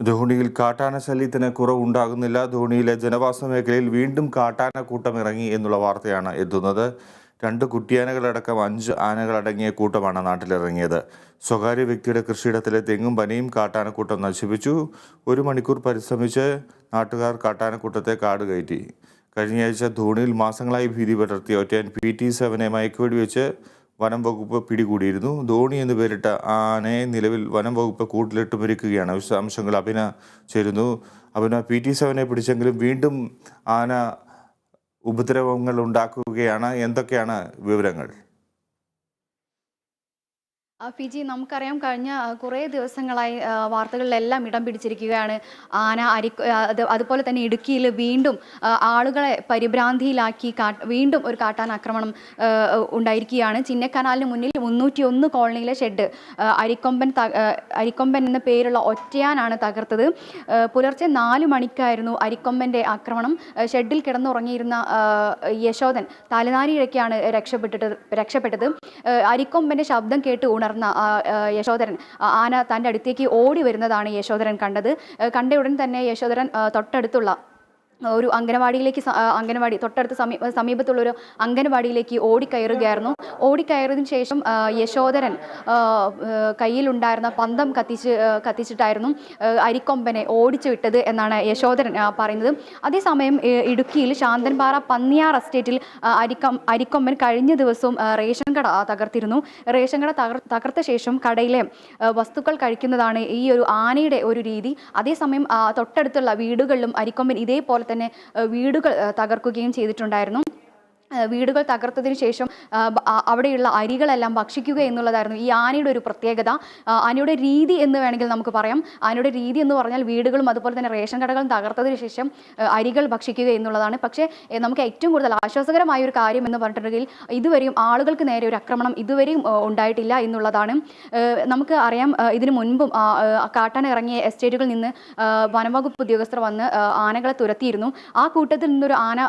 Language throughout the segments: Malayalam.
ധോണിയിൽ കാട്ടാന ശല്യത്തിന് കുറവുണ്ടാകുന്നില്ല. ധോണിയിലെ ജനവാസ മേഖലയിൽ വീണ്ടും കാട്ടാന കൂട്ടം ഇറങ്ങി എന്നുള്ള വാർത്തയാണ് എത്തുന്നത്. 2 കുട്ടിയാനകളടക്കം 5 ആനകളടങ്ങിയ കൂട്ടമാണ് നാട്ടിലിറങ്ങിയത്. സ്വകാര്യ വ്യക്തിയുടെ കൃഷിയിടത്തിലെ തെങ്ങും പനയും കാട്ടാനക്കൂട്ടം നശിപ്പിച്ചു. 1 മണിക്കൂർ പരിശ്രമിച്ച് നാട്ടുകാർ കാട്ടാനക്കൂട്ടത്തെ കാട് കയറ്റി. കഴിഞ്ഞയാഴ്ച ധോണിയിൽ മാസങ്ങളായി ഭീതി പടർത്തിയ ഒറ്റയാൻ PT-7 മയക്കുവെടി വെച്ച് വനം വകുപ്പ് പിടികൂടിയിരുന്നു. ധോണി എന്ന് പേരിട്ട ആനയെ നിലവിൽ വനം വകുപ്പ് കൂട്ടിലിട്ട് മരിക്കുകയാണ്. വിശദാംശങ്ങൾ അഭിന ചേരുന്നു. അഭിന, PT-7 പിടിച്ചെങ്കിലും വീണ്ടും ആന ഉപദ്രവങ്ങൾ ഉണ്ടാക്കുകയാണ്. എന്തൊക്കെയാണ് വിവരങ്ങൾ? ഫിജി, നമുക്കറിയാം കഴിഞ്ഞ കുറേ ദിവസങ്ങളായി വാർത്തകളിലെല്ലാം ഇടം പിടിച്ചിരിക്കുകയാണ് ആന. അതുപോലെ തന്നെ ഇടുക്കിയിൽ വീണ്ടും ആളുകളെ പരിഭ്രാന്തിയിലാക്കി വീണ്ടും ഒരു കാട്ടാന ആക്രമണം ഉണ്ടായിരിക്കുകയാണ്. ചിന്നക്കനാലിന് മുന്നിൽ 301 കോളനിയിലെ ഷെഡ് അരിക്കൊമ്പൻ എന്ന പേരുള്ള ഒറ്റയാനാണ് തകർത്തത്. പുലർച്ചെ 4 മണിക്കായിരുന്നു അരിക്കൊമ്പൻ്റെ ആക്രമണം. ഷെഡിൽ കിടന്നുറങ്ങിയിരുന്ന യശോദൻ തലനാരിഴയ്ക്കാണ് രക്ഷപ്പെട്ടത്. അരിക്കൊമ്പൻ്റെ ശബ്ദം കേട്ട് ഉണർന്ന യശോധരൻ, ആന തൻ്റെ അടുത്തേക്ക് ഓടി വരുന്നതാണ് യശോധരൻ കണ്ടത്. കണ്ട ഉടൻ തന്നെ യശോധരൻ തൊട്ടടുത്തുള്ള ഒരു അംഗനവാടി തൊട്ടടുത്ത് സമീപത്തുള്ളൊരു അംഗനവാടിയിലേക്ക് ഓടിക്കയറുകയായിരുന്നു. ഓടിക്കയറിയതിനു ശേഷം യശോധരൻ കയ്യിലുണ്ടായിരുന്ന പന്തം കത്തിച്ചിട്ടായിരുന്നു അരിക്കൊമ്പനെ ഓടിച്ചു വിട്ടത് എന്നാണ് യശോധരൻ പറയുന്നത്. അതേസമയം ഇടുക്കിയിൽ ശാന്തൻപാറ പന്നിയാർ എസ്റ്റേറ്റിൽ അരിക്കൊമ്പൻ കഴിഞ്ഞ ദിവസവും റേഷൻ കട തകർത്തിരുന്നു. റേഷൻ കട തകർത്ത ശേഷം കടയിലെ വസ്തുക്കൾ കഴിക്കുന്നതാണ് ഈ ഒരു ആനയുടെ ഒരു രീതി. അതേസമയം തൊട്ടടുത്തുള്ള വീടുകളിലും അരിക്കൊമ്പൻ ഇതേപോലെ തന്നെ വീടുകൾ തകർക്കുകയും ചെയ്തിട്ടുണ്ടായിരുന്നു. വീടുകൾ തകർത്തതിന് ശേഷം അവിടെയുള്ള അരികളെല്ലാം ഭക്ഷിക്കുക എന്നുള്ളതായിരുന്നു ഈ ആനയുടെ ഒരു പ്രത്യേകത. ആനയുടെ രീതി എന്ന് വേണമെങ്കിൽ നമുക്ക് പറയാം. ആനയുടെ രീതി എന്ന് പറഞ്ഞാൽ വീടുകളും അതുപോലെ തന്നെ റേഷൻ കടകളും തകർത്തതിന് ശേഷം അരികൾ ഭക്ഷിക്കുക എന്നുള്ളതാണ്. പക്ഷേ നമുക്ക് ഏറ്റവും കൂടുതൽ ആശ്വാസകരമായ ഒരു കാര്യം എന്ന് പറഞ്ഞിട്ടുണ്ടെങ്കിൽ ഇതുവരെയും ആളുകൾക്ക് നേരെ ഒരു ആക്രമണം ഇതുവരെയും ഉണ്ടായിട്ടില്ല എന്നുള്ളതാണ്. നമുക്ക് അറിയാം, ഇതിനു മുൻപും കാട്ടാന ഇറങ്ങിയ എസ്റ്റേറ്റുകളിൽ നിന്ന് വനംവകുപ്പ് ഉദ്യോഗസ്ഥർ വന്ന് ആനകളെ തുരത്തിയിരുന്നു. ആ കൂട്ടത്തിൽ നിന്നൊരു ആന,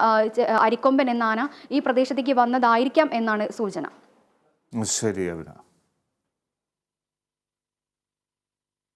അരിക്കൊമ്പൻ എന്ന ആന ഈ പ്രദേശത്തേക്ക് വന്നതായിരിക്കാം എന്നാണ് സൂചന. ശരി അഭിന.